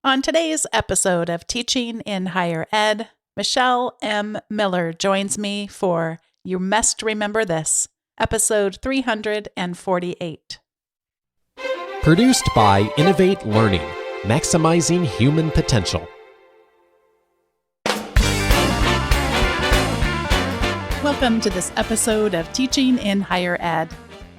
On today's episode of Teaching in Higher Ed, Michelle M. Miller joins me for You Must Remember This, episode 348. Produced by Innovate Learning, maximizing human potential. Welcome to this episode of Teaching in Higher Ed.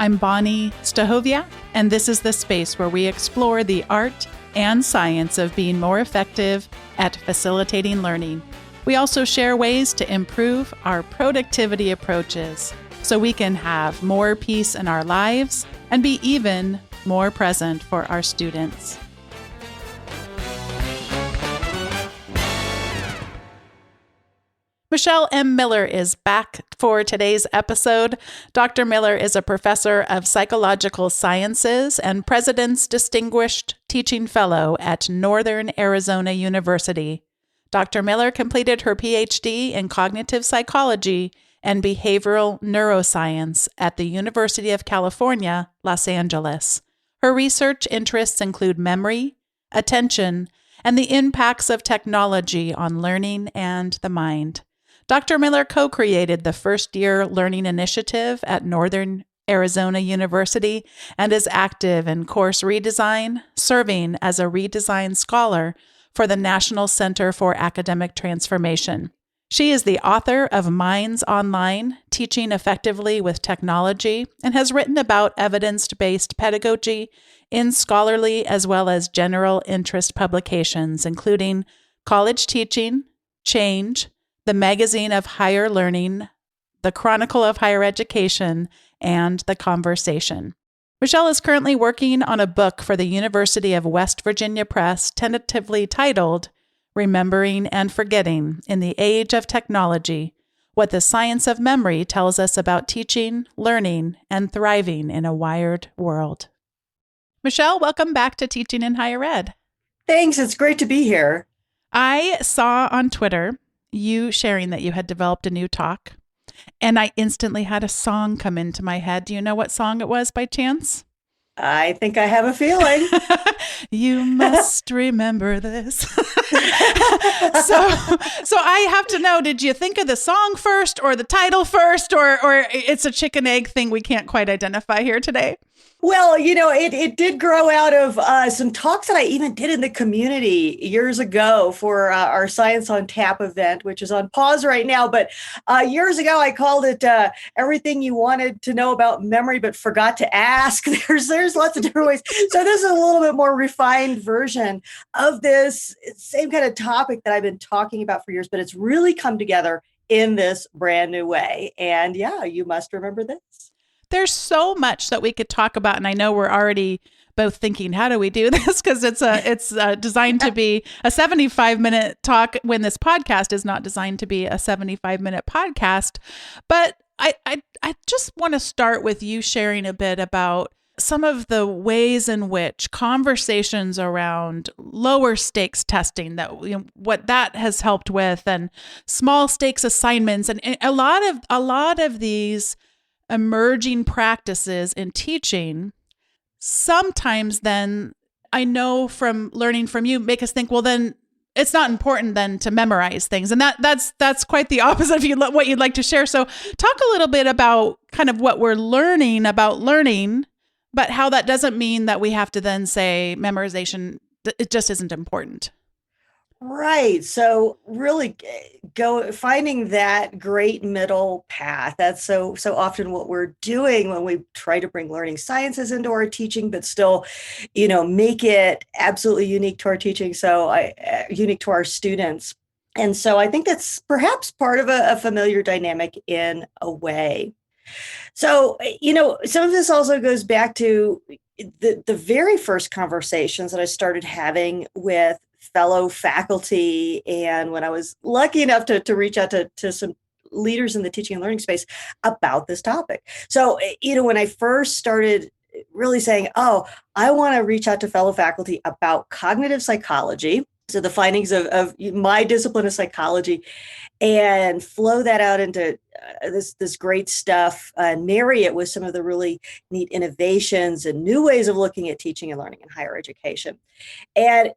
I'm Bonnie Stahovia, and this is the space where we explore the art and science of being more effective at facilitating learning. We also share ways to improve our productivity approaches so we can have more peace in our lives and be even more present for our students. Michelle M. Miller is back for today's episode. Dr. Miller is a professor of psychological sciences and President's Distinguished Teaching Fellow at Northern Arizona University. Dr. Miller completed her PhD in cognitive psychology and behavioral neuroscience at the University of California, Los Angeles. Her research interests include memory, attention, and the impacts of technology on learning and the mind. Dr. Miller co-created the First Year Learning Initiative at Northern Arizona University and is active in course redesign, serving as a redesign scholar for the National Center for Academic Transformation. She is the author of Minds Online, Teaching Effectively with Technology, and has written about evidence-based pedagogy in scholarly as well as general interest publications, including College Teaching, Change, the Magazine of Higher Learning, the Chronicle of Higher Education, and The Conversation. Michelle is currently working on a book for the University of West Virginia Press, tentatively titled Remembering and Forgetting in the Age of Technology, What the Science of Memory Tells Us About Teaching, Learning, and Thriving in a Wired World. Michelle, welcome back to Teaching in Higher Ed. Thanks. It's great to be here. I saw on Twitter you sharing that you had developed a new talk, and I instantly had a song come into my head. Do you know what song it was by chance? I think I have a feeling. You must remember this. So I have to know, did you think of the song first or the title first, or it's a chicken egg thing we can't quite identify here today? Well, it did grow out of some talks that I even did in the community years ago for our Science on Tap event, which is on pause right now. But years ago, I called it Everything You Wanted to Know About Memory But Forgot to Ask. There's lots of different ways. So this is a little bit more refined version of this same kind of topic that I've been talking about for years, but it's really come together in this brand new way. And yeah, you must remember this. There's so much that we could talk about, and I know we're already both thinking, how do we do this? Because it's designed to be a 75-minute talk when this podcast is not designed to be a 75-minute podcast. But I just want to start with you sharing a bit about some of the ways in which conversations around lower stakes testing, that what that has helped with, and small stakes assignments, and a lot of these emerging practices in teaching, sometimes then I know from learning from you make us think, well, then it's not important then to memorize things. And that's quite the opposite of what you'd like to share. So talk a little bit about kind of what we're learning about learning, but how that doesn't mean that we have to then say memorization, it just isn't important. Right. So really finding that great middle path. That's so often what we're doing when we try to bring learning sciences into our teaching, but still, make it absolutely unique to our teaching. So unique to our students. And so I think that's perhaps part of a familiar dynamic in a way. So, some of this also goes back to the very first conversations that I started having with fellow faculty, and when I was lucky enough to reach out to some leaders in the teaching and learning space about this topic. So, when I first started really saying, oh, I want to reach out to fellow faculty about cognitive psychology, So the findings of my discipline of psychology, and flow that out into this great stuff, and marry it with some of the really neat innovations and new ways of looking at teaching and learning in higher education. And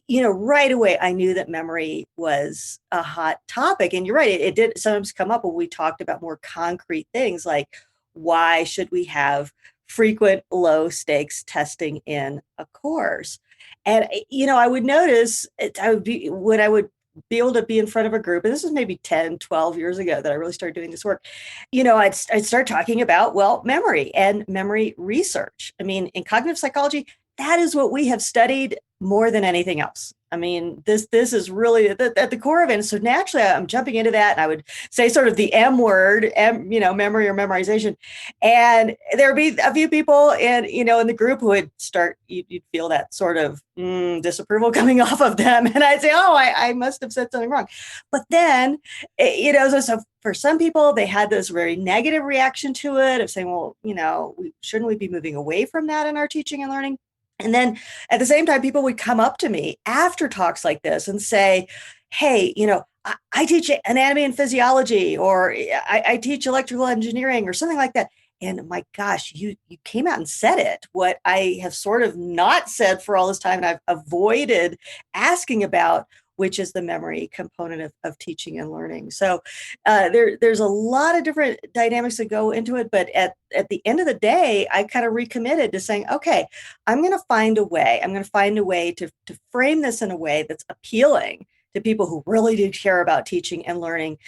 right away, I knew that memory was a hot topic. And you're right, it did sometimes come up when we talked about more concrete things like, why should we have frequent low stakes testing in a course? And I would notice when I would be able to be in front of a group, and this was maybe 10, 12 years ago that I really started doing this work, I'd start talking about, well, memory and memory research. I mean, in cognitive psychology, that is what we have studied more than anything else. I mean, this is really at the core of it. And so naturally, I'm jumping into that, and I would say sort of the M word, memory or memorization. And there'd be a few people in the group who would start, you'd feel that sort of disapproval coming off of them. And I'd say, oh, I must have said something wrong. But then, so for some people, they had this very negative reaction to it of saying, well, shouldn't we be moving away from that in our teaching and learning? And then at the same time, people would come up to me after talks like this and say, hey, I teach anatomy and physiology, or I teach electrical engineering or something like that. And my gosh, you came out and said it, what I have sort of not said for all this time, and I've avoided asking about, which is the memory component of teaching and learning. So there's a lot of different dynamics that go into it. But at the end of the day, I kind of recommitted to saying, okay, I'm going to find a way. I'm going to find a way to frame this in a way that's appealing to people who really do care about teaching and learning,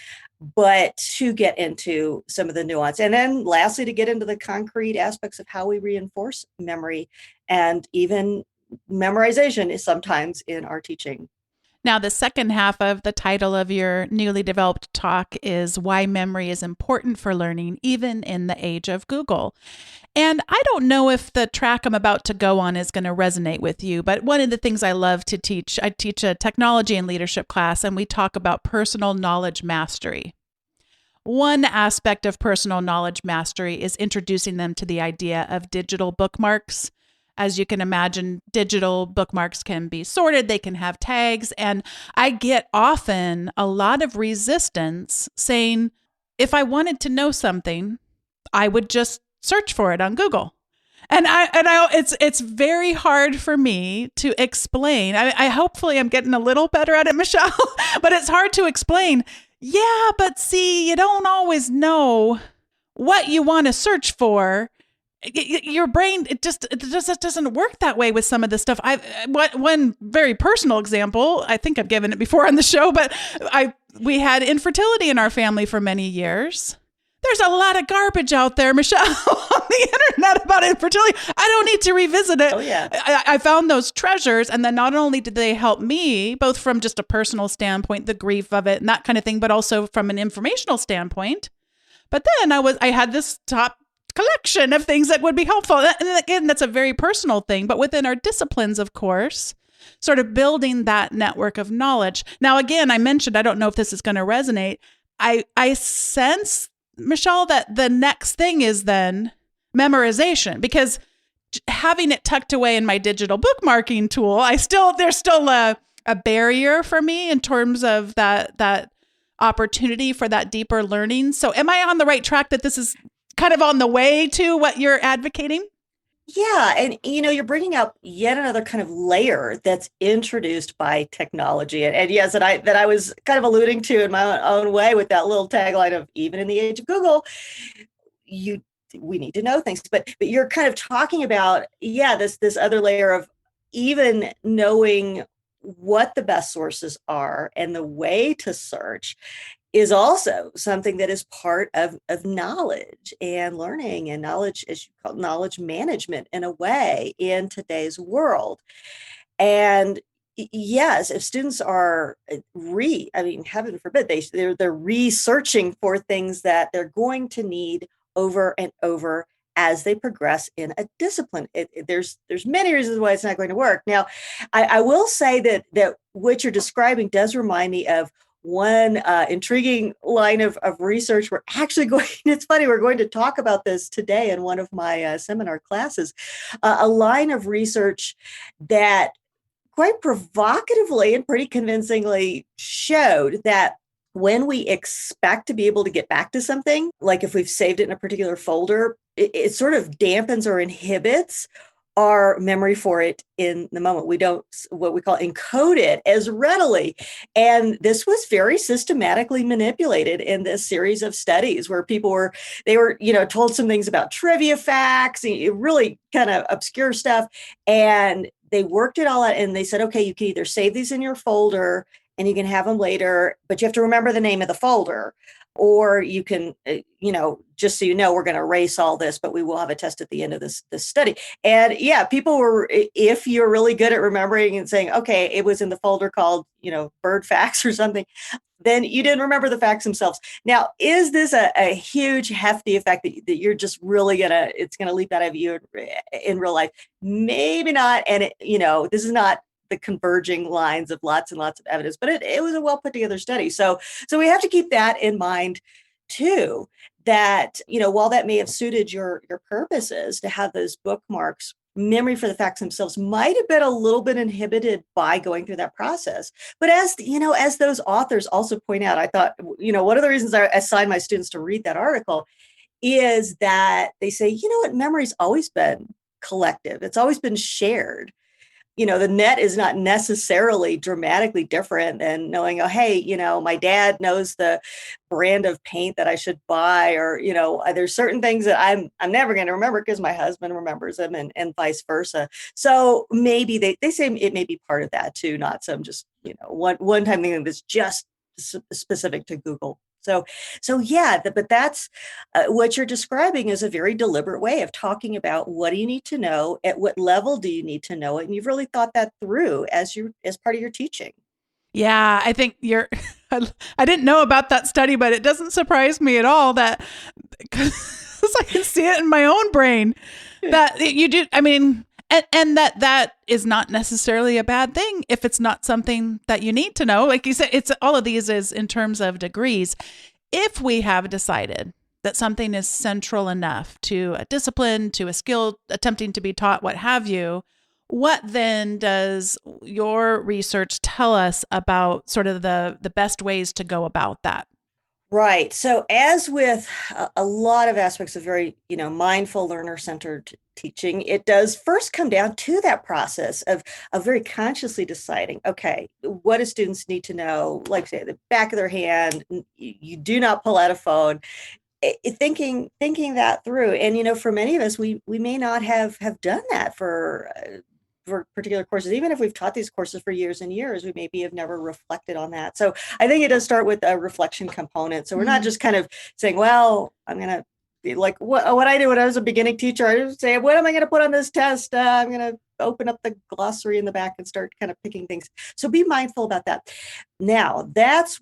but to get into some of the nuance. And then lastly, to get into the concrete aspects of how we reinforce memory, and even memorization is sometimes in our teaching. Now, the second half of the title of your newly developed talk is Why Memory is Important for Learning, Even in the Age of Google. And I don't know if the track I'm about to go on is going to resonate with you, but one of the things I love to teach, I teach a technology and leadership class, and we talk about personal knowledge mastery. One aspect of personal knowledge mastery is introducing them to the idea of digital bookmarks. As you can imagine, digital bookmarks can be sorted, they can have tags, and I get often a lot of resistance saying, if I wanted to know something, I would just search for it on Google. And it's very hard for me to explain. I hopefully I'm getting a little better at it, Michelle, but it's hard to explain. Yeah, but see, you don't always know what you want to search for. Your brain, it just doesn't work that way with some of this stuff. One very personal example, I think I've given it before on the show, but we had infertility in our family for many years. There's a lot of garbage out there, Michelle, on the internet about infertility. I don't need to revisit it. Oh, yeah. I found those treasures, and then not only did they help me, both from just a personal standpoint, the grief of it and that kind of thing, but also from an informational standpoint. But then I had this top collection of things that would be helpful. And again, that's a very personal thing, but within our disciplines, of course, sort of building that network of knowledge. Now, again, I mentioned, I don't know if this is going to resonate. I sense, Michelle, that the next thing is then memorization, because having it tucked away in my digital bookmarking tool, there's still a barrier for me in terms of that opportunity for that deeper learning. So am I on the right track that this is kind of on the way to what you're advocating? Yeah. And, you're bringing up yet another kind of layer that's introduced by technology. And yes, that I was kind of alluding to in my own way with that little tagline of even in the age of Google, we need to know things. But you're kind of talking about, this other layer of even knowing what the best sources are and the way to search is also something that is part of knowledge and learning, and knowledge, as you call knowledge management in a way in today's world. And yes, if students are heaven forbid, they're researching for things that they're going to need over and over as they progress in a discipline. There's many reasons why it's not going to work. Now, I will say that what you're describing does remind me of one intriguing line of research. We're actually going, it's funny, we're going to talk about this today in one of my seminar classes, a line of research that, of quite provocatively and pretty convincingly showed that when we expect to be able to get back to something, like if we've saved it in a particular folder, it sort of dampens or inhibits our memory for it in the moment. We don't, what we call, encode it as readily. And this was very systematically manipulated in this series of studies where people were, told some things about trivia facts, really kind of obscure stuff. And they worked it all out and they said, okay, you can either save these in your folder and you can have them later, but you have to remember the name of the folder. Or you can, just so you know, we're going to erase all this, but we will have a test at the end of this study. And yeah, people were, if you're really good at remembering and saying, okay, it was in the folder called, bird facts or something, then you didn't remember the facts themselves. Now, is this a huge, hefty effect that you're just really it's going to leap out of you in real life? Maybe not. And, this is not the converging lines of lots and lots of evidence, but it was a well put together study. So we have to keep that in mind too, that, while that may have suited your purposes to have those bookmarks, memory for the facts themselves might have been a little bit inhibited by going through that process. But as those authors also point out, I thought, one of the reasons I assigned my students to read that article is that they say, memory's always been collective. It's always been shared. The net is not necessarily dramatically different than knowing, oh, hey, my dad knows the brand of paint that I should buy, or, there's certain things that I'm never going to remember because my husband remembers them, and vice versa. So maybe they say it may be part of that too, not some just, one time thing that's just specific to Google. So yeah, but that's what you're describing is a very deliberate way of talking about what do you need to know, at what level do you need to know it, and you've really thought that through as part of your teaching. Yeah, I think I didn't know about that study, but it doesn't surprise me at all that, because I can see it in my own brain that you do. I mean, and that is not necessarily a bad thing if it's not something that you need to know. Like you said, it's all of these is in terms of degrees. If we have decided that something is central enough to a discipline, to a skill attempting to be taught, what have you, what then does your research tell us about sort of the best ways to go about that? Right. So as with a lot of aspects of very, mindful learner-centered teaching, it does first come down to that process of very consciously deciding, okay, what do students need to know? Like say the back of their hand, you do not pull out a phone. Thinking that through. And, for many of us, we may not have done that for particular courses. Even if we've taught these courses for years and years, we maybe have never reflected on that. So I think it does start with a reflection component. So we're not just kind of saying, well, I'm going to be like what I did when I was a beginning teacher. I would say, what am I going to put on this test? I'm going to open up the glossary in the back and start kind of picking things. So be mindful about that. Now, that's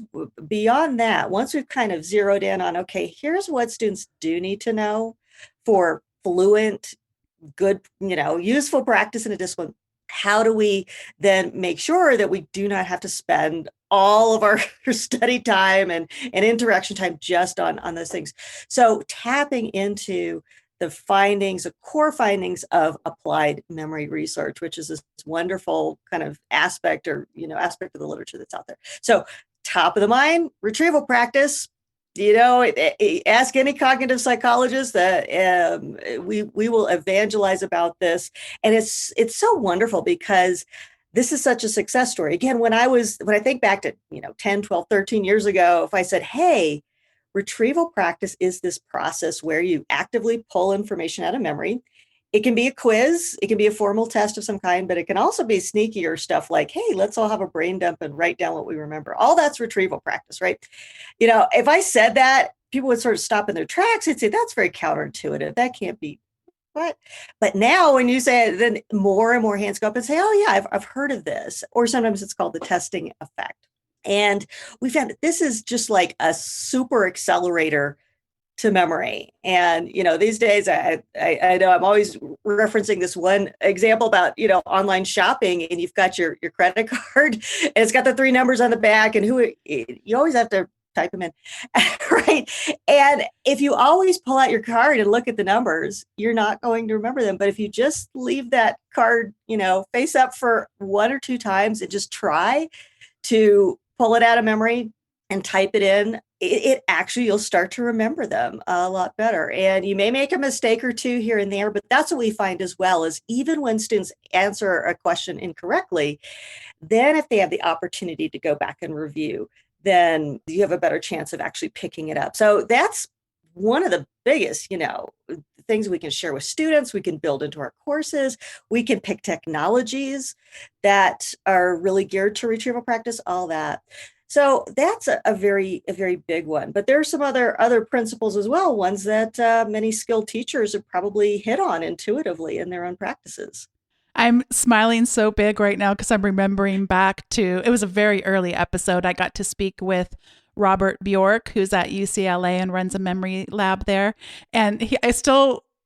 beyond that. Once we've kind of zeroed in on, okay, here's what students do need to know for fluent, good, useful practice in a discipline. How do we then make sure that we do not have to spend all of our study time and interaction time just on those things? So tapping into the findings, the core findings of applied memory research, which is this wonderful kind of aspect of the literature that's out there. So top of the mind, retrieval practice. Ask any cognitive psychologist that we will evangelize about this. And it's so wonderful because this is such a success story. Again, when I think back to, 10, 12, 13 years ago, if I said, hey, retrieval practice is this process where you actively pull information out of memory. It can be a quiz, it can be a formal test of some kind, but it can also be sneakier stuff like, hey, let's all have a brain dump and write down what we remember. All that's retrieval practice, right? If I said that, people would sort of stop in their tracks. They'd say, that's very counterintuitive. That can't be what? But now when you say it, then more and more hands go up and say, oh yeah, I've heard of this. Or sometimes it's called the testing effect. And we found that this is just like a super accelerator to memory. And, these days, I know I'm always referencing this one example about, online shopping, and you've got your credit card and it's got the 3 numbers on the back, and you always have to type them in, right? And if you always pull out your card and look at the numbers, you're not going to remember them. But if you just leave that card, face up for 1 or 2 times and just try to pull it out of memory and type it in, it actually, you'll start to remember them a lot better. And you may make a mistake or two here and there, but that's what we find as well, is even when students answer a question incorrectly, then if they have the opportunity to go back and review, then you have a better chance of actually picking it up. So that's one of the biggest, things we can share with students. We can build into our courses. We can pick technologies that are really geared to retrieval practice, all that. So that's a very big one. But there are some other principles as well, ones that many skilled teachers have probably hit on intuitively in their own practices. I'm smiling so big right now because I'm remembering back to, it was a very early episode. I got to speak with Robert Bjork, who's at UCLA and runs a memory lab there. And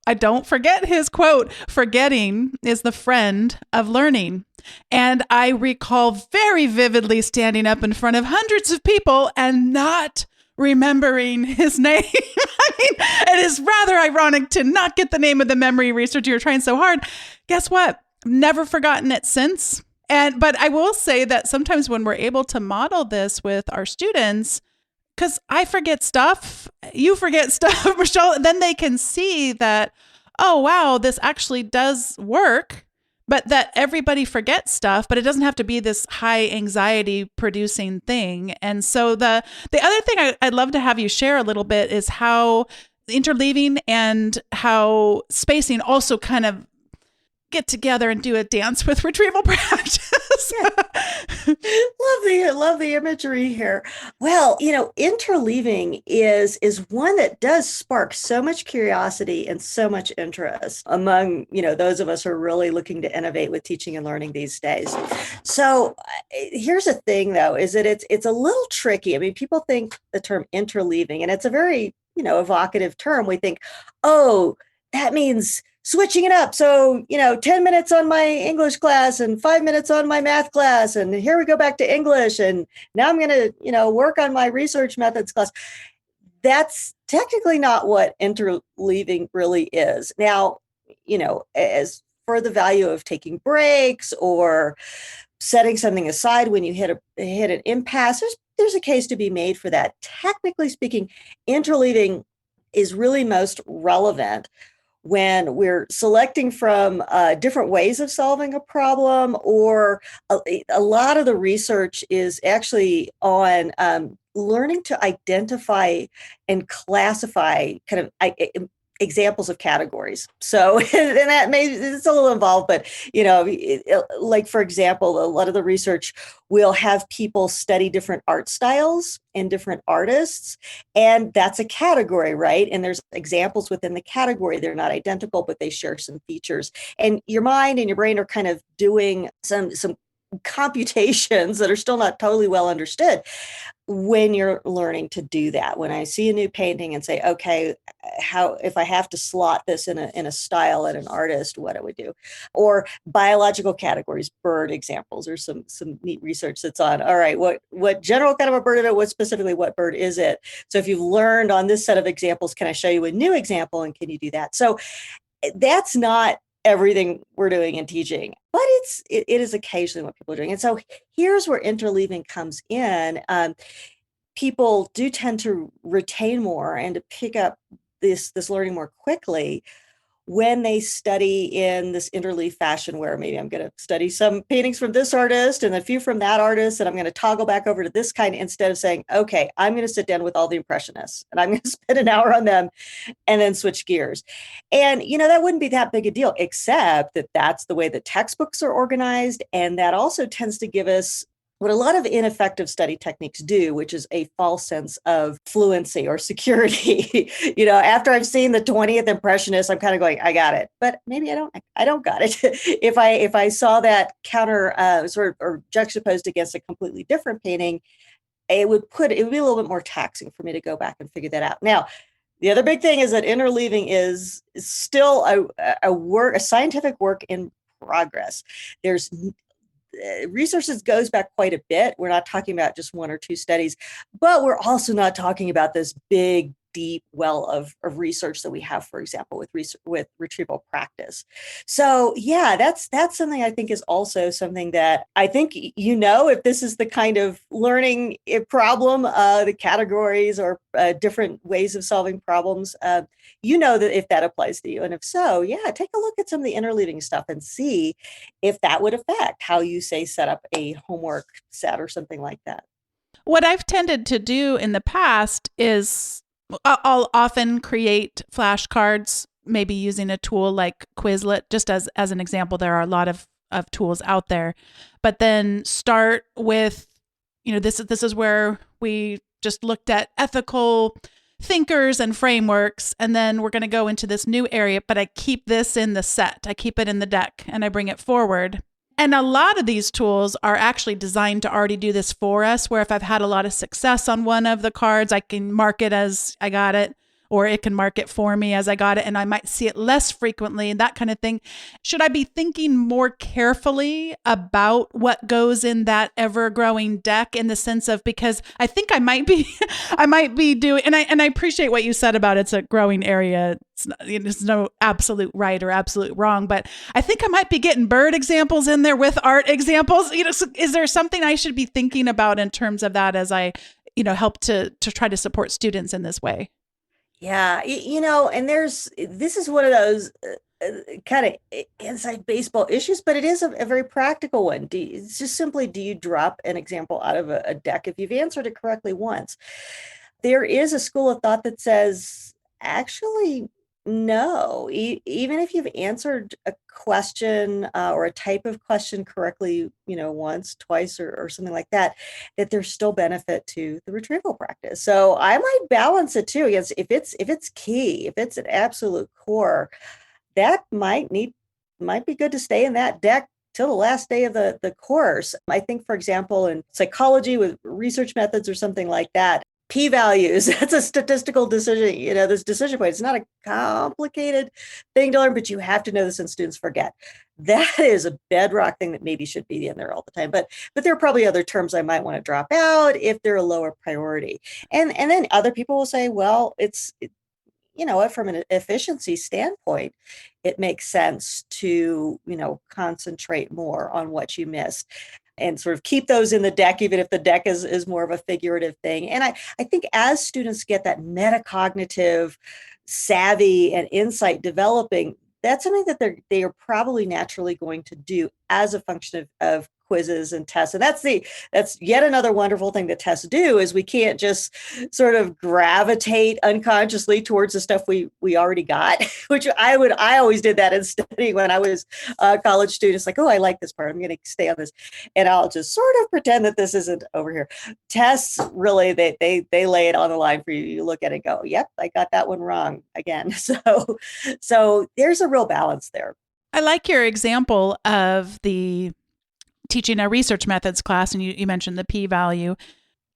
I don't forget his quote, "Forgetting is the friend of learning." And I recall very vividly standing up in front of hundreds of people and not remembering his name. I mean, it is rather ironic to not get the name of the memory researcher you're trying so hard. Guess what? Never forgotten it since. But I will say that sometimes when we're able to model this with our students, because I forget stuff, you forget stuff, Michelle, then they can see that, oh, wow, this actually does work, but that everybody forgets stuff, but it doesn't have to be this high anxiety producing thing. And so the other thing I'd love to have you share a little bit is how interleaving and how spacing also kind of get together and do a dance with retrieval practice. Love the imagery here. Well, interleaving is one that does spark so much curiosity and so much interest among, those of us who are really looking to innovate with teaching and learning these days. So here's the thing, though, is that it's a little tricky. I mean, people think the term interleaving, and it's a very, evocative term. We think, oh, that means switching it up. So, 10 minutes on my English class and 5 minutes on my math class. And here we go back to English. And now I'm going to, work on my research methods class. That's technically not what interleaving really is. Now, as for the value of taking breaks or setting something aside when you hit an impasse, there's a case to be made for that. Technically speaking, interleaving is really most relevant when we're selecting from different ways of solving a problem, or a lot of the research is actually on learning to identify and classify kind of examples of categories. So, and that it's a little involved, but, like, for example, a lot of the research will have people study different art styles and different artists, and that's a category, right? And there's examples within the category. They're not identical, but they share some features. And your mind and your brain are kind of doing some computations that are still not totally well understood when you're learning to do that. When I see a new painting and say, okay, if I have to slot this in a style and an artist, what I would do. Or biological categories, bird examples, or some neat research that's on, all right, what general kind of a bird is it? What specifically, what bird is it? So if you've learned on this set of examples, can I show you a new example, and can you do that? So that's not everything we're doing in teaching, but it is occasionally what people are doing. And so here's where interleaving comes in. People do tend to retain more and to pick up this learning more quickly when they study in this interleave fashion, where maybe I'm going to study some paintings from this artist and a few from that artist, and I'm going to toggle back over to this kind, instead of saying, okay, I'm going to sit down with all the Impressionists and I'm going to spend an hour on them and then switch gears. And, that wouldn't be that big a deal, except that that's the way the textbooks are organized. And that also tends to give us what a lot of ineffective study techniques do, which is a false sense of fluency or security. After I've seen the 20th Impressionist, I'm kind of going, I got it, but maybe I don't got it. If I saw that counter or juxtaposed against a completely different painting, it would be a little bit more taxing for me to go back and figure that out. Now, the other big thing is that interleaving is still a scientific work in progress. There's research that goes back quite a bit. We're not talking about just one or two studies, but we're also not talking about this big, deep well of research that we have, for example, with retrieval practice. So yeah, that's something I think is also something that I think, if this is the kind of learning problem, the categories or different ways of solving problems, that if that applies to you. And if so, yeah, take a look at some of the interleaving stuff and see if that would affect how you say set up a homework set or something like that. What I've tended to do in the past is I'll often create flashcards, maybe using a tool like Quizlet. Just as an example, there are a lot of tools out there. But then start with, this is where we just looked at ethical thinkers and frameworks, and then we're going to go into this new area, but I keep this in the set. I keep it in the deck, and I bring it forward. And a lot of these tools are actually designed to already do this for us, where if I've had a lot of success on one of the cards, I can mark it as I got it, or it can mark it for me as I got it, and I might see it less frequently and that kind of thing. Should I be thinking more carefully about what goes in that ever-growing deck, in the sense of, because I think I might be doing, and I appreciate what you said about it's a growing area. There's no absolute right or absolute wrong, but I think I might be getting bird examples in there with art examples. Is there something I should be thinking about in terms of that as I, help to try to support students in this way? Yeah, and this is one of those kind of inside baseball issues, but it is a very practical one. It's just simply, do you drop an example out of a deck if you've answered it correctly once? There is a school of thought that says, actually, no. Even if you've answered a question or a type of question correctly, once, twice, or something like that, that there's still benefit to the retrieval practice. So I might balance it too. Yes, if it's key, if it's an absolute core, that might be good to stay in that deck till the last day of the course. I think, for example, in psychology with research methods or something like that, p-values, that's a statistical decision, this decision point. It's not a complicated thing to learn, but you have to know this and students forget. That is a bedrock thing that maybe should be in there all the time. But there are probably other terms I might want to drop out if they're a lower priority. And then other people will say, well, from an efficiency standpoint, it makes sense to, concentrate more on what you missed and sort of keep those in the deck, even if the deck is more of a figurative thing. And I think as students get that metacognitive savvy and insight developing, that's something that they are probably naturally going to do as a function of quizzes and tests. And that's yet another wonderful thing that tests do, is we can't just sort of gravitate unconsciously towards the stuff we already got, which I always did that in studying when I was a college student. It's like, oh, I like this part, I'm going to stay on this, and I'll just sort of pretend that this isn't over here. Tests, really, they lay it on the line for you. You look at it and go, yep, I got that one wrong again. So there's a real balance there. I like your example of the teaching a research methods class, and you mentioned the p-value.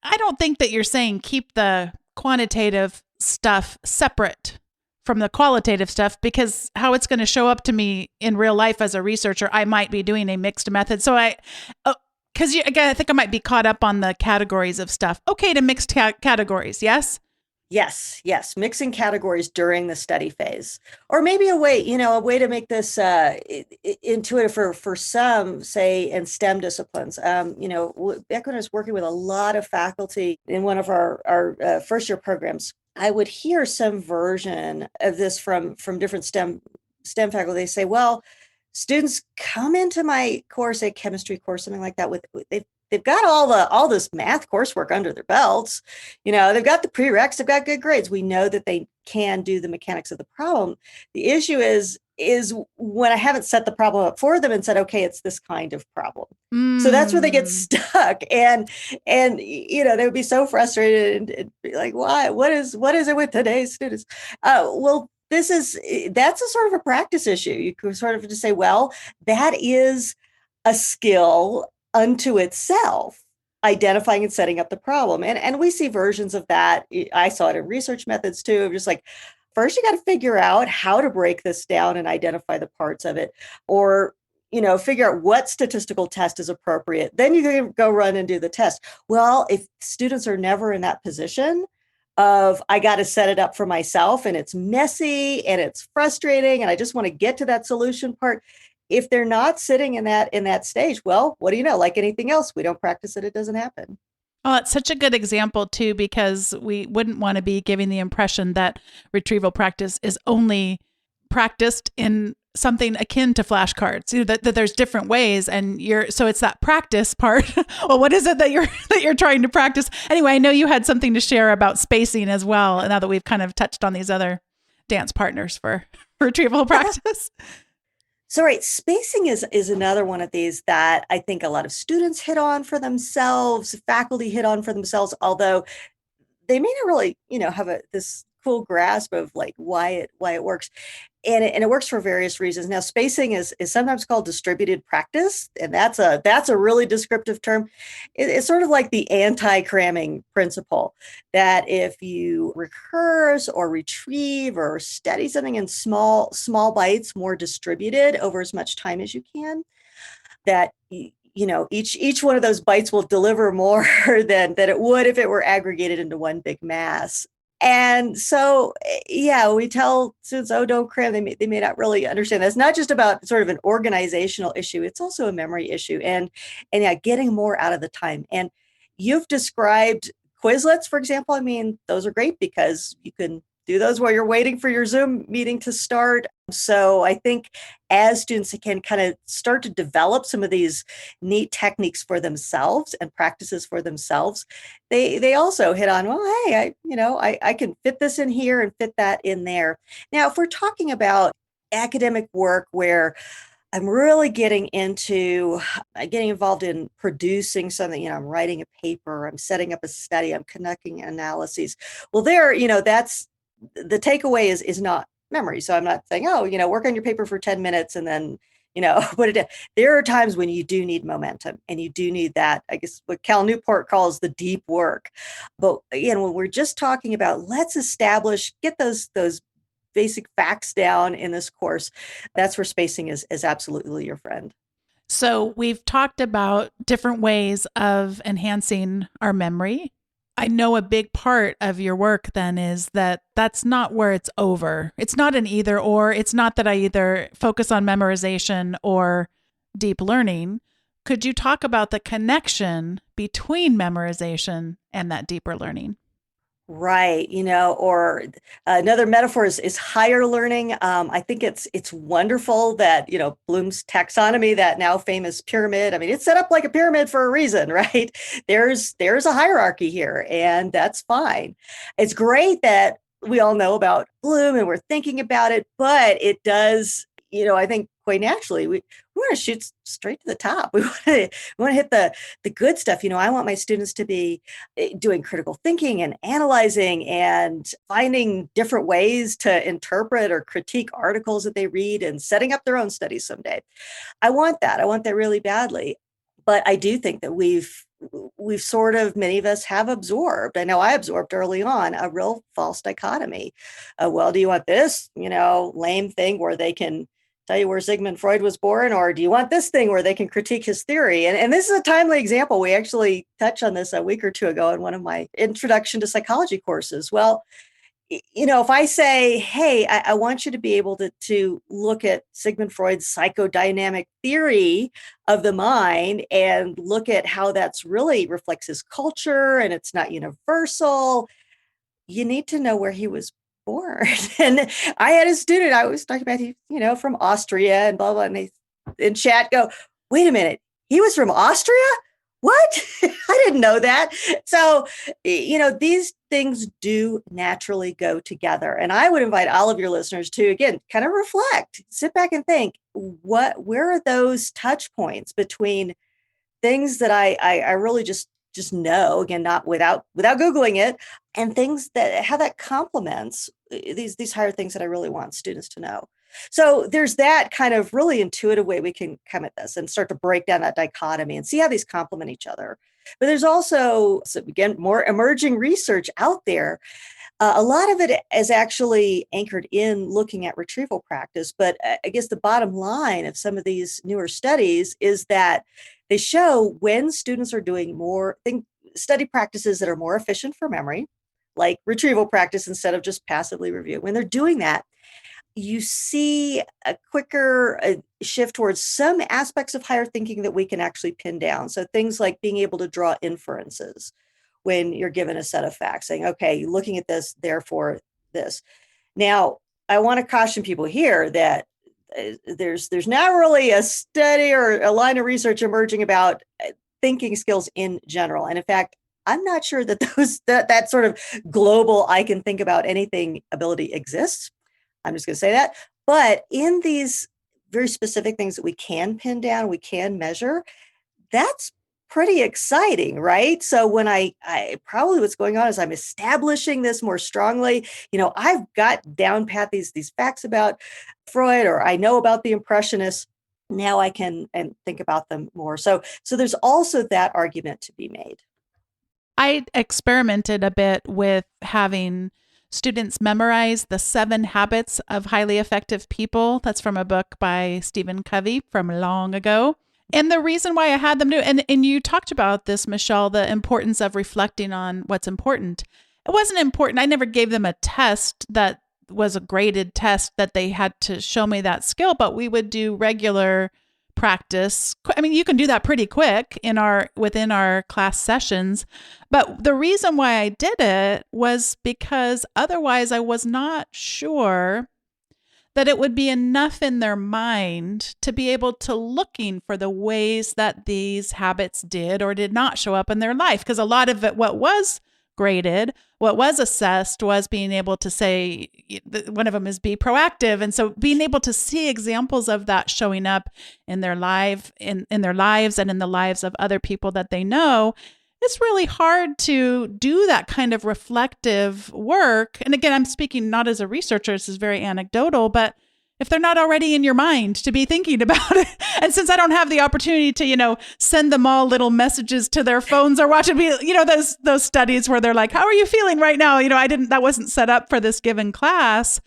I don't think that you're saying keep the quantitative stuff separate from the qualitative stuff, because how it's going to show up to me in real life as a researcher, I might be doing a mixed method. So because again, I think I might be caught up on the categories of stuff. Okay, to mixed categories, yes? Yes. Mixing categories during the study phase, or maybe a way to make this intuitive for some, say, in STEM disciplines. Back when I was working with a lot of faculty in one of our first year programs, I would hear some version of this from different STEM faculty. They say, well, students come into my course, a chemistry course, something like that, they've got all this math coursework under their belts. They've got the prereqs, they've got good grades. We know that they can do the mechanics of the problem. The issue is when I haven't set the problem up for them and said, okay, it's this kind of problem. So that's where they get stuck. And they would be so frustrated and be like, why? What is it with today's students? Well, that's a sort of a practice issue. You could sort of just say, well, that is a skill unto itself, identifying and setting up the problem. And we see versions of that. I saw it in research methods too, of just like, first you got to figure out how to break this down and identify the parts of it. Or, figure out what statistical test is appropriate. Then you can go run and do the test. Well, if students are never in that position of, I got to set it up for myself and it's messy and it's frustrating and I just want to get to that solution part. If they're not sitting in that stage, well, what do you know? Like anything else, we don't practice it, it doesn't happen. Well, it's such a good example, too, because we wouldn't want to be giving the impression that retrieval practice is only practiced in something akin to flashcards, that there's different ways. And so it's that practice part. Well, what is it that you're trying to practice? Anyway, I know you had something to share about spacing as well, now that we've kind of touched on these other dance partners for retrieval practice. So, right, spacing is another one of these that I think a lot of students hit on for themselves, faculty hit on for themselves, although they may not really, have this cool grasp of like why it works. And it works for various reasons. Now, spacing is sometimes called distributed practice, and that's a really descriptive term. It's sort of like the anti-cramming principle, that if you rehearse or retrieve or study something in small bites, more distributed over as much time as you can, that each one of those bites will deliver more than it would if it were aggregated into one big mass. And so, yeah, we tell students, oh, don't cram. They may not really understand. That's not just about sort of an organizational issue. It's also a memory issue. And yeah, getting more out of the time. And you've described Quizlets, for example. I mean, those are great because you can do those while you're waiting for your Zoom meeting to start. So I think as students can kind of start to develop some of these neat techniques for themselves and practices for themselves, they also hit on, well, hey, I can fit this in here and fit that in there. Now, if we're talking about academic work where I'm really getting involved in producing something, I'm writing a paper, I'm setting up a study, I'm conducting analyses. Well, that's the takeaway is not memory. So I'm not saying, work on your paper for 10 minutes and then, put it in. There are times when you do need momentum and you do need that, I guess what Cal Newport calls the deep work. But again, when we're just talking about, let's get those basic facts down in this course, that's where spacing is absolutely your friend. So we've talked about different ways of enhancing our memory. I know a big part of your work then is that that's not where it's over. It's not an either or. It's not that I either focus on memorization or deep learning. Could you talk about the connection between memorization and that deeper learning? Right. Or another metaphor is higher learning. I think it's wonderful that, Bloom's taxonomy, that now famous pyramid, I mean, it's set up like a pyramid for a reason, right? There's a hierarchy here, and that's fine. It's great that we all know about Bloom and we're thinking about it, but it does, I think quite naturally, we want to shoot straight to the top. We want to hit the good stuff. I want my students to be doing critical thinking and analyzing and finding different ways to interpret or critique articles that they read and setting up their own studies someday. I want that really badly. But I do think that we've sort of, many of us have absorbed, I know I absorbed early on, a real false dichotomy. Well, do you want this, lame thing where they can tell you where Sigmund Freud was born, or do you want this thing where they can critique his theory? And this is a timely example. We actually touched on this a week or two ago in one of my introduction to psychology courses. Well, if I say, hey, I want you to be able to look at Sigmund Freud's psychodynamic theory of the mind and look at how that's really reflects his culture and it's not universal, you need to know where he was born. And I had a student, I was talking about, from Austria and blah, blah, and they in chat go, wait a minute, he was from Austria? What? I didn't know that. So, these things do naturally go together. And I would invite all of your listeners to, again, kind of reflect, sit back and think, where are those touch points between things that I really just know, again, not without Googling it, and things that how that complements these higher things that I really want students to know. So there's that kind of really intuitive way we can come at this and start to break down that dichotomy and see how these complement each other. But there's also, so again, more emerging research out there. A lot of it is actually anchored in looking at retrieval practice. But I guess the bottom line of some of these newer studies is that they show when students are doing study practices that are more efficient for memory, like retrieval practice instead of just passively review. When they're doing that, you see a quicker shift towards some aspects of higher thinking that we can actually pin down. So things like being able to draw inferences when you're given a set of facts, saying, okay, looking at this, therefore this. Now, I want to caution people here that there's not really a study or a line of research emerging about thinking skills in general. And in fact, I'm not sure that that sort of global I can think about anything ability exists. I'm just going to say that. But in these very specific things that we can pin down, we can measure, that's pretty exciting, right? So when I probably what's going on is I'm establishing this more strongly. I've got down pat these facts about Freud, or I know about the Impressionists. Now I can and think about them more. So there's also that argument to be made. I experimented a bit with having students memorize the 7 Habits of Highly Effective People. That's from a book by Stephen Covey from long ago. And the reason why I had them do, and you talked about this, Michelle, the importance of reflecting on what's important. It wasn't important. I never gave them a test that was a graded test that they had to show me that skill, but we would do regular practice. I mean, you can do that pretty quick within our class sessions. But the reason why I did it was because otherwise I was not sure that it would be enough in their mind to be able to looking for the ways that these habits did or did not show up in their life. Because a lot of it, what was graded, what was assessed, was being able to say, one of them is be proactive. And so being able to see examples of that showing up in their lives and in the lives of other people that they know, it's really hard to do that kind of reflective work. And again, I'm speaking not as a researcher, this is very anecdotal, but if they're not already in your mind to be thinking about it. And since I don't have the opportunity to, send them all little messages to their phones or watch it those studies where they're like, how are you feeling right now? That wasn't set up for this given class.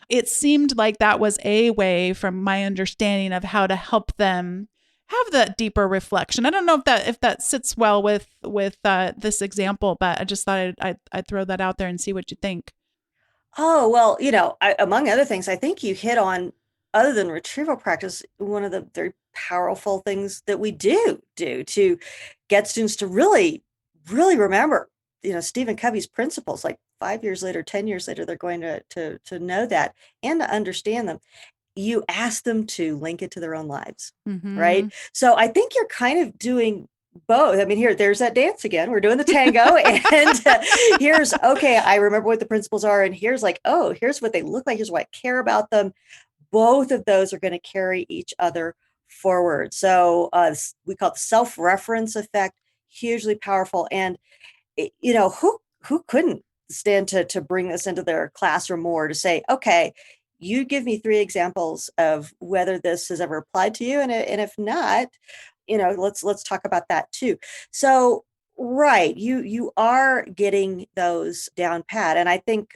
It seemed like that was a way, from my understanding, of how to help them have that deeper reflection. I don't know if that sits well with this example, but I just thought I'd throw that out there and see what you think. Oh, well, among other things, I think you hit on, other than retrieval practice, one of the very powerful things that we do to get students to really, really remember, Stephen Covey's principles. Like 5 years later, 10 years later, they're going to know that and to understand them. You ask them to link it to their own lives, right? So I think you're kind of doing both. I mean, there's that dance again. We're doing the tango, and here's, okay, I remember what the principles are, and here's here's what they look like. Here's why I care about them. Both of those are going to carry each other forward. So we call it the self-reference effect, hugely powerful. And who couldn't stand to bring this into their classroom more, to say, okay, you give me 3 examples of whether this has ever applied to you, and if not, let's talk about that too. So, right, you are getting those down pat, and I think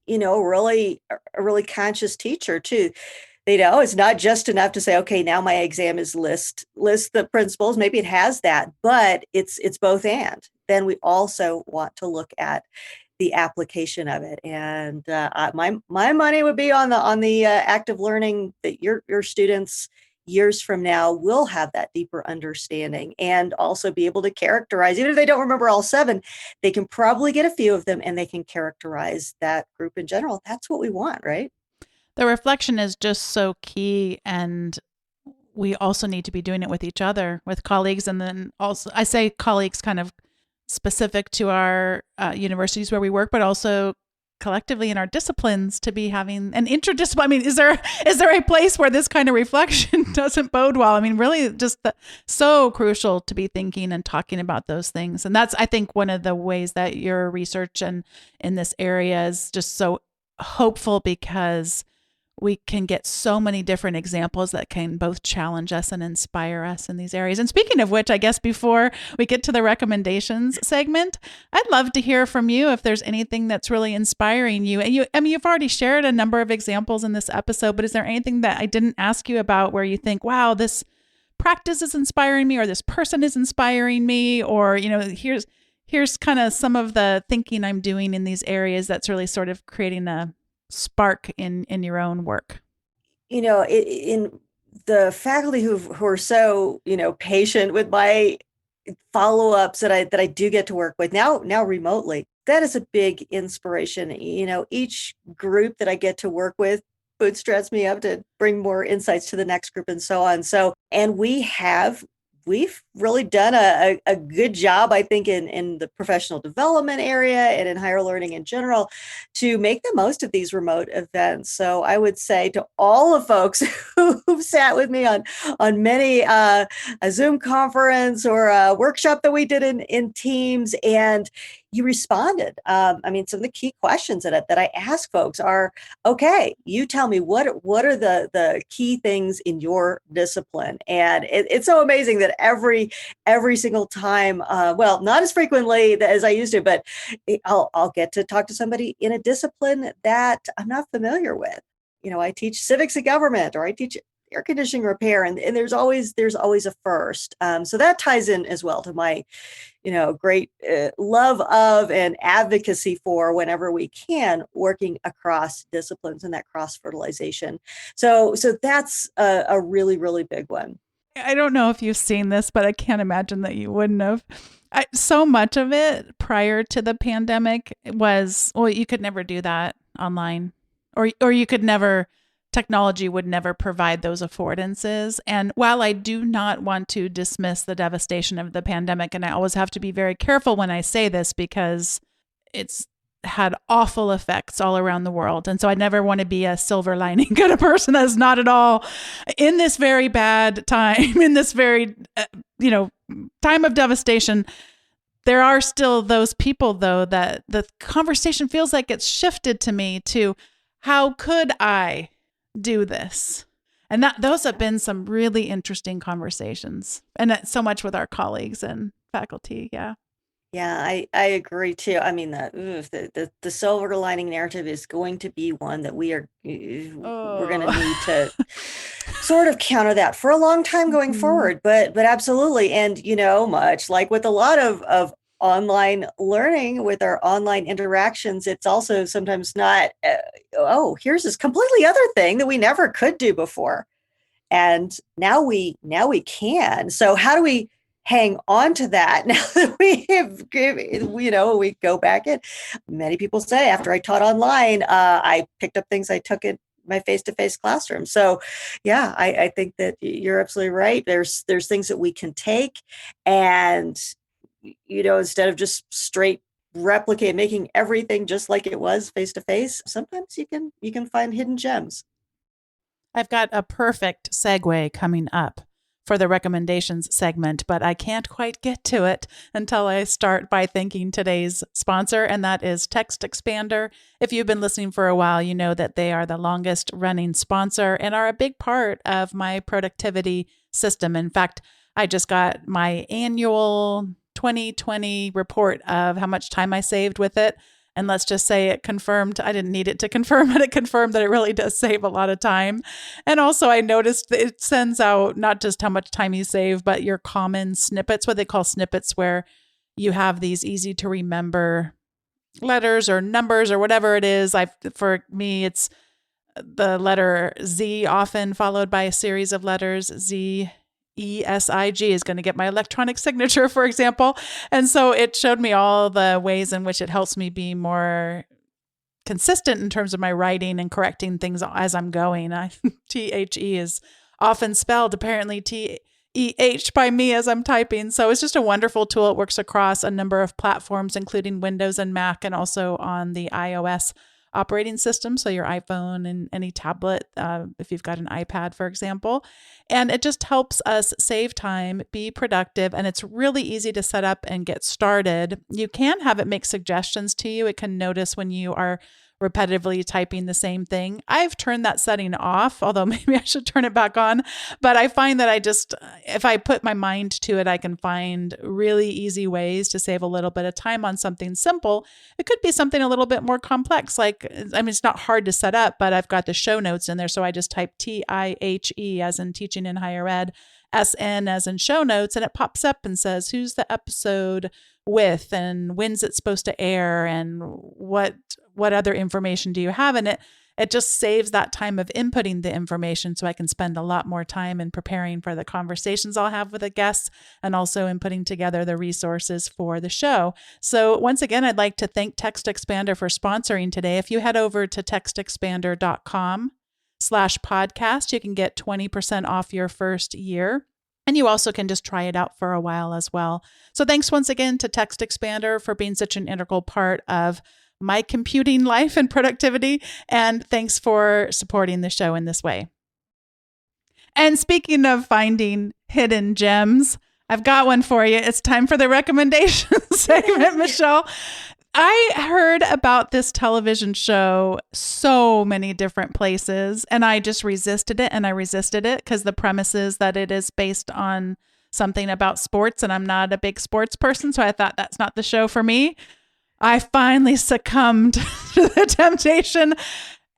really a really conscious teacher too. It's not just enough to say, okay, now my exam is list the principles. Maybe it has that, but it's both and. Then we also want to look at the application of it, and my money would be on the active learning that your students years from now will have that deeper understanding, and also be able to characterize. Even if they don't remember all 7, they can probably get a few of them, and they can characterize that group in general. That's what we want, right? The reflection is just so key, and we also need to be doing it with each other, with colleagues, and then also, I say colleagues kind of specific to our universities where we work, but also collectively in our disciplines, to be having an interdisciplinary. I mean, is there a place where this kind of reflection doesn't bode well? I mean, really just so crucial to be thinking and talking about those things. And that's, I think, one of the ways that your research and in this area is just so hopeful, because we can get so many different examples that can both challenge us and inspire us in these areas. And speaking of which, I guess before we get to the recommendations segment, I'd love to hear from you if there's anything that's really inspiring you. And you've already shared a number of examples in this episode, but is there anything that I didn't ask you about where you think, wow, this practice is inspiring me, or this person is inspiring me, or, here's kind of some of the thinking I'm doing in these areas that's really sort of creating a spark in your own work? In the faculty who are so, patient with my follow-ups that I do get to work with now remotely, that is a big inspiration. Each group that I get to work with bootstraps me up to bring more insights to the next group and so on. And we've really done a good job, I think, in the professional development area and in higher learning in general to make the most of these remote events. So I would say to all the folks who've sat with me on many a Zoom conference or a workshop that we did in Teams, and you responded. Some of the key questions that I ask folks are, okay, you tell me what are the key things in your discipline? And it's so amazing that every single time, not as frequently as I used to, but I'll get to talk to somebody in a discipline that I'm not familiar with. I teach civics and government, or I teach air conditioning repair, and there's always a first. So that ties in as well to my, great love of and advocacy for, whenever we can, working across disciplines and that cross-fertilization. So that's a really, really big one. I don't know if you've seen this, but I can't imagine that you wouldn't have. So much of it prior to the pandemic was, you could never do that online, or you could never. Technology would never provide those affordances. And while I do not want to dismiss the devastation of the pandemic, and I always have to be very careful when I say this because it's had awful effects all around the world. And so I never want to be a silver lining kind of person. That's not at all. In this very bad time, in this very, time of devastation, there are still those people, though, that the conversation feels like it's shifted to me to, how could I do this? And those have been some really interesting conversations, and so much with our colleagues and faculty. Yeah, I agree too. The silver lining narrative is going to be one that we're going to need to sort of counter that for a long time going forward. But absolutely, and much like with a lot of online learning, with our online interactions, it's also sometimes not, here's this completely other thing that we never could do before. And now we can. So how do we hang on to that now that we go back in? Many people say, after I taught online, I picked up things I took in my face-to-face classroom. So yeah, I think that you're absolutely right. There's things that we can take, and instead of just straight replicate, making everything just like it was face to face, sometimes you can find hidden gems. I've got a perfect segue coming up for the recommendations segment, but I can't quite get to it until I start by thanking today's sponsor, and that is TextExpander. If you've been listening for a while, you know that they are the longest running sponsor and are a big part of my productivity system. In fact, I just got my annual 2020 report of how much time I saved with it. And let's just say it confirmed, I didn't need it to confirm, but it confirmed that it really does save a lot of time. And also I noticed that it sends out not just how much time you save, but your common snippets, what they call snippets, where you have these easy to remember letters or numbers or whatever it is. For me, it's the letter Z, often followed by a series of letters. ZESIG is going to get my electronic signature, for example. And so it showed me all the ways in which it helps me be more consistent in terms of my writing and correcting things as I'm going. THE is often spelled apparently TEH by me as I'm typing. So it's just a wonderful tool. It works across a number of platforms, including Windows and Mac, and also on the iOS operating system, so your iPhone and any tablet, if you've got an iPad, for example. And it just helps us save time, be productive, and it's really easy to set up and get started. You can have it make suggestions to you. It can notice when you are repetitively typing the same thing. I've turned that setting off, although maybe I should turn it back on. But I find that if I put my mind to it, I can find really easy ways to save a little bit of time on something simple. It could be something a little bit more complex. It's not hard to set up, but I've got the show notes in there. So I just type TIHE as in teaching in higher ed, SN as in show notes, and it pops up and says, who's the episode with and when's it supposed to air and what other information do you have in it? It just saves that time of inputting the information so I can spend a lot more time in preparing for the conversations I'll have with the guests and also in putting together the resources for the show. So once again, I'd like to thank TextExpander for sponsoring today. If you head over to textexpander.com/podcast, you can get 20% off your first year. And you also can just try it out for a while as well. So thanks once again to TextExpander for being such an integral part of my computing life and productivity. And thanks for supporting the show in this way. And speaking of finding hidden gems, I've got one for you. It's time for the recommendation segment, Michelle. I heard about this television show so many different places, and I just resisted it because the premise is that it is based on something about sports, and I'm not a big sports person, so I thought that's not the show for me. I finally succumbed to the temptation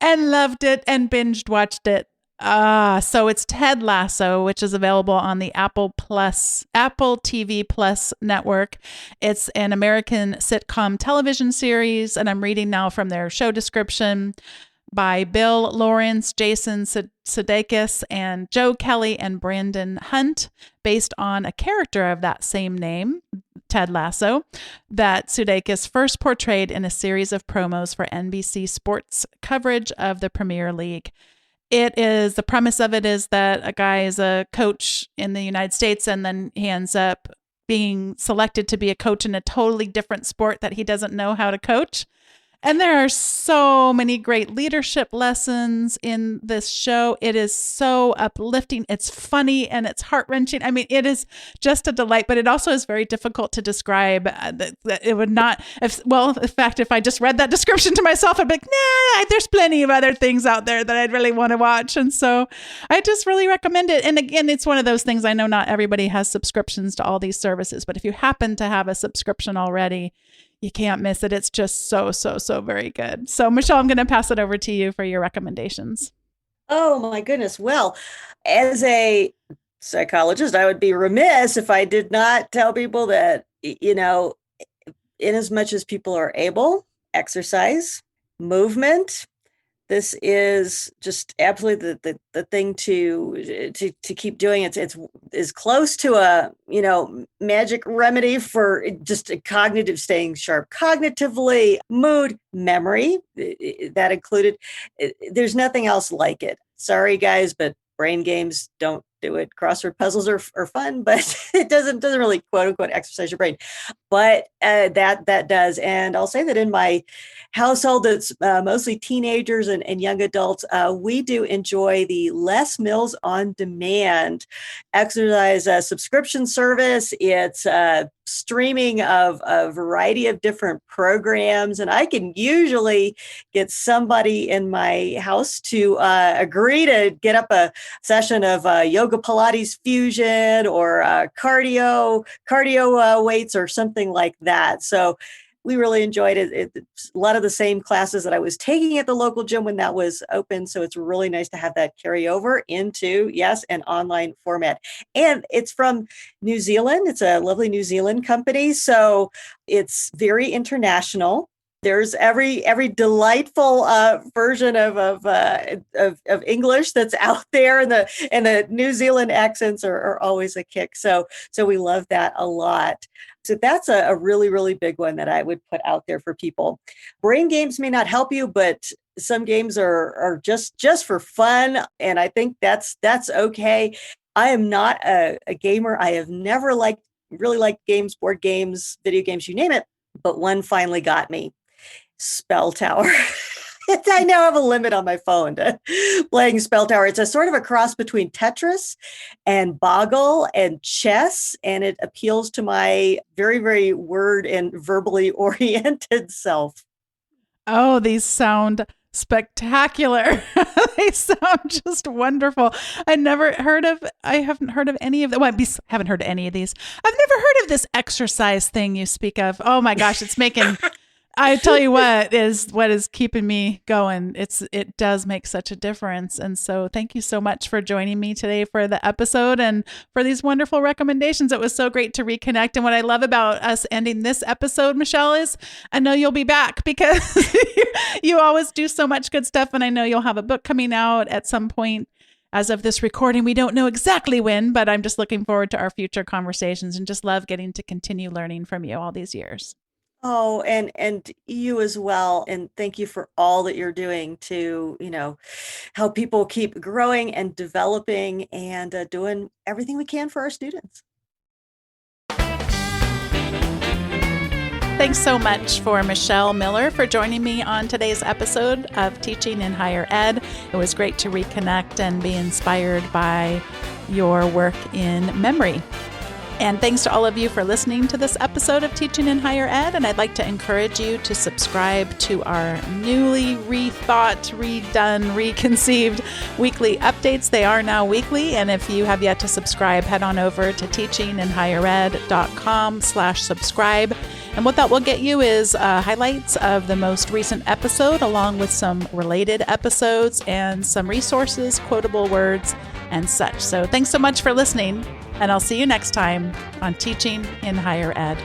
and loved it and binged watched it. So it's Ted Lasso, which is available on the Apple TV Plus network. It's an American sitcom television series, and I'm reading now from their show description by Bill Lawrence, Jason Sudeikis, and Joe Kelly and Brandon Hunt, based on a character of that same name, Ted Lasso, that Sudeikis first portrayed in a series of promos for NBC Sports coverage of the Premier League. The premise of it is that a guy is a coach in the United States, and then he ends up being selected to be a coach in a totally different sport that he doesn't know how to coach. And there are so many great leadership lessons in this show. It is so uplifting. It's funny and it's heart-wrenching. I mean, it is just a delight, but it also is very difficult to describe. That it would not, in fact, if I just read that description to myself, I'd be like, nah, there's plenty of other things out there that I'd really want to watch. And so I just really recommend it. And again, it's one of those things, I know not everybody has subscriptions to all these services, but if you happen to have a subscription already, you can't miss it. It's just so, so, so very good. So, Michelle, I'm going to pass it over to you for your recommendations. Oh, my goodness. Well, as a psychologist, I would be remiss if I did not tell people that, in as much as people are able, exercise, movement, this is just absolutely the thing to keep doing. It's as close to a magic remedy for just a cognitive, staying sharp cognitively, mood, memory, that included. There's nothing else like it. Sorry, guys, but brain games don't do it. Crossword puzzles are fun, but it doesn't really quote unquote exercise your brain. But that does. And I'll say that in my household, it's mostly teenagers and young adults. We do enjoy the Les Mills On Demand exercise subscription service. It's streaming of a variety of different programs, and I can usually get somebody in my house to agree to get up a session of yoga Pilates fusion or cardio weights or something like that. So we really enjoyed it. It's a lot of the same classes that I was taking at the local gym when that was open. So it's really nice to have that carry over into, yes, an online format. And it's from New Zealand. It's a lovely New Zealand company. So it's very international. There's every delightful version of English that's out there, and the New Zealand accents are always a kick. So we love that a lot. So that's a really, really big one that I would put out there for people. Brain games may not help you, but some games are just for fun, and I think that's okay. I am not a gamer. I have never really liked games, board games, video games, you name it. But one finally got me. Spell Tower. I now have a limit on my phone to playing Spell Tower. It's a sort of a cross between Tetris and Boggle and chess, and it appeals to my very, very word and verbally oriented self. Oh, these sound spectacular. They sound just wonderful. I haven't heard of any of them. Well, haven't heard of any of these. I've never heard of this exercise thing you speak of. Oh my gosh, it's making I tell you what is keeping me going. It does make such a difference. And so thank you so much for joining me today for the episode and for these wonderful recommendations. It was so great to reconnect. And what I love about us ending this episode, Michelle, is I know you'll be back because you always do so much good stuff. And I know you'll have a book coming out at some point. As of this recording, we don't know exactly when, but I'm just looking forward to our future conversations and just love getting to continue learning from you all these years. Oh, and you as well. And thank you for all that you're doing to, help people keep growing and developing and doing everything we can for our students. Thanks so much for Michelle Miller for joining me on today's episode of Teaching in Higher Ed. It was great to reconnect and be inspired by your work in memory. And thanks to all of you for listening to this episode of Teaching in Higher Ed. And I'd like to encourage you to subscribe to our newly rethought, redone, reconceived weekly updates. They are now weekly. And if you have yet to subscribe, head on over to teachinginhighered.com/subscribe. And what that will get you is highlights of the most recent episode, along with some related episodes and some resources, quotable words, and such. So thanks so much for listening. And I'll see you next time on Teaching in Higher Ed.